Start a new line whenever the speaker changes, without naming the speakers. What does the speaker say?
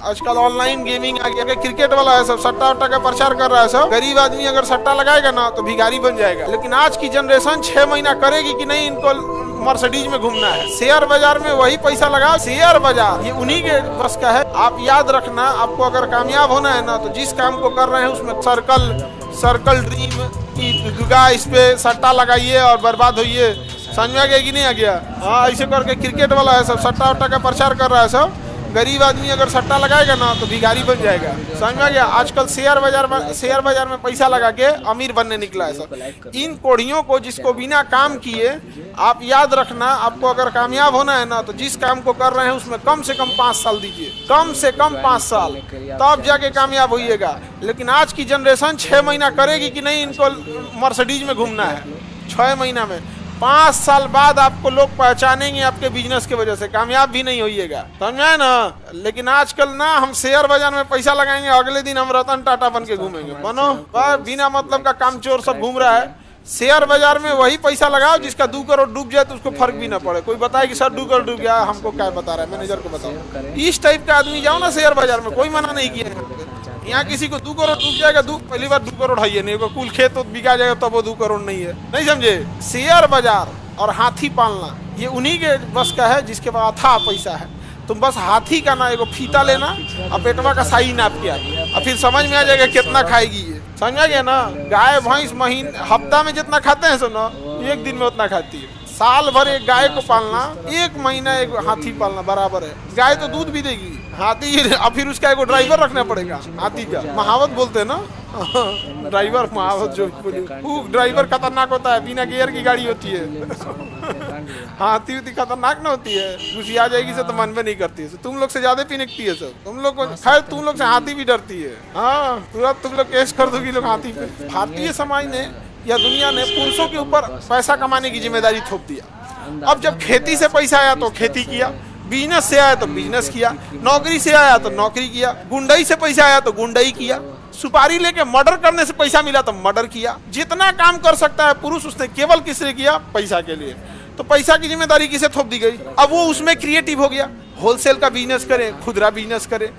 आजकल online gaming आ गया, cricket वाला है सब सट्टा वट्टा का प्रचार कर रहा है सब। गरीब आदमी अगर सट्टा लगाएगा ना तो भिखारी बन जाएगा। लेकिन आज की जनरेशन 6 महीना करेगी कि नहीं, इनको मर्सिडीज में घूमना है। शेयर बाजार में वही पैसा लगाओ। शेयर बाजार ये उन्हीं के बस का है। आप याद रखना, आपको अगर कामयाब होना है ना तो जिस काम को कर रहे हैं उसमें सर्कल ड्रीम की दुगा इस पे सट्टा लगाइए और बर्बाद होइए। समझ में आ गया कि नहीं आ गया? हाँ, ऐसे करके क्रिकेट वाला है सब सट्टा वट्टा का प्रचार कर रहा है सब। गरीब आदमी अगर सट्टा लगाएगा ना तो भिखारी बन जाएगा। समझ में आ गया? आजकल शेयर बाजार में पैसा लगा के अमीर बनने निकला है सब। इन कोढ़ियों को, जिसको बिना काम किए, आप याद रखना, आपको अगर कामयाब होना है ना तो जिस काम को कर रहे हैं उसमें कम से कम 5 साल दीजिए, कम से कम 5 साल, तब जाके कामयाब होइएगा। लेकिन आज की जनरेशन 6 महीना करेगी कि नहीं, इनको मर्सिडीज में घूमना है। 6 महीना में 5 साल बाद आपको लोग पहचानेंगे आपके बिजनेस की वजह से, कामयाब भी नहीं होइएगा। समझ में आया ना? लेकिन आजकल ना हम शेयर बाजार में पैसा लगाएंगे, अगले दिन हम रतन टाटा बन के घूमेंगे। बनो बिना मतलब का काम चोर सब घूम रहा है। शेयर बाजार में वही पैसा लगाओ जिसका 2 करोड़ डूब जाए तो उसको फर्क भी ना पड़े। कोई बताए कि सर 2 करोड़ डूब गया, हमको क्या बता रहा है, मैनेजर को बताओ। इस टाइप का आदमी जाओ ना शेयर बाजार में, कोई मना नहीं किया। यहाँ किसी को 2 करोड़ डूब जाएगा, पहली बार 2 करोड़ है नहीं, कुल खेत तो बिका जाएगा तब वो 2 करोड़ नहीं है। नहीं समझे? शेयर बाजार और हाथी पालना ये उन्हीं के बस का है जिसके पास अथाह पैसा है। तुम बस हाथी का ना एगो फीता लेना और पेटवा का साई नाप के और फिर समझ में आ जाएगा कितना खाएगी ये। समझ में आ गया ना? गाय भैंस हफ्ता में जितना खाते हैं सुनो, 1 दिन में उतना खाती है। साल भर एक गाय को पालना, 1 महीना एक हाथी पालना बराबर है। गाय तो दूध भी देगी, हाथी और फिर उसका एगो ड्राइवर रखना पड़ेगा हाथी का। महावत बोलते हैं ना ड्राइवर, महावत जो वो ड्राइवर खतरनाक होता है, बिना गियर की गाड़ी होती है। हाथी उती खतरनाक ना होती है, घुसी आ जाएगी से तो मन में नहीं करती है। तुम लोग से ज्यादा पिनकती है सब। तुम लोग को खैर, तुम लोग से हाथी भी डरती है। हाँ, तुरंत तुम लोग केस कर दोगी लोग हाथी पे। भारतीय समाज ने या दुनिया ने पुरुषों के ऊपर पैसा कमाने की जिम्मेदारी थोप दिया। अब जब खेती से पैसा आया तो खेती किया, बिजनेस से आया तो बिजनेस किया, नौकरी से आया तो नौकरी किया, गुंडई से पैसा आया तो गुंडई किया, सुपारी लेके मर्डर करने से पैसा मिला तो मर्डर किया। जितना काम कर सकता है पुरुष उसने केवल किस लिए किया? पैसा के लिए। तो पैसा की जिम्मेदारी किसे थोप दी गई? अब वो उसमें क्रिएटिव हो गया। होलसेल का बिजनेस करे, खुदरा बिजनेस करे,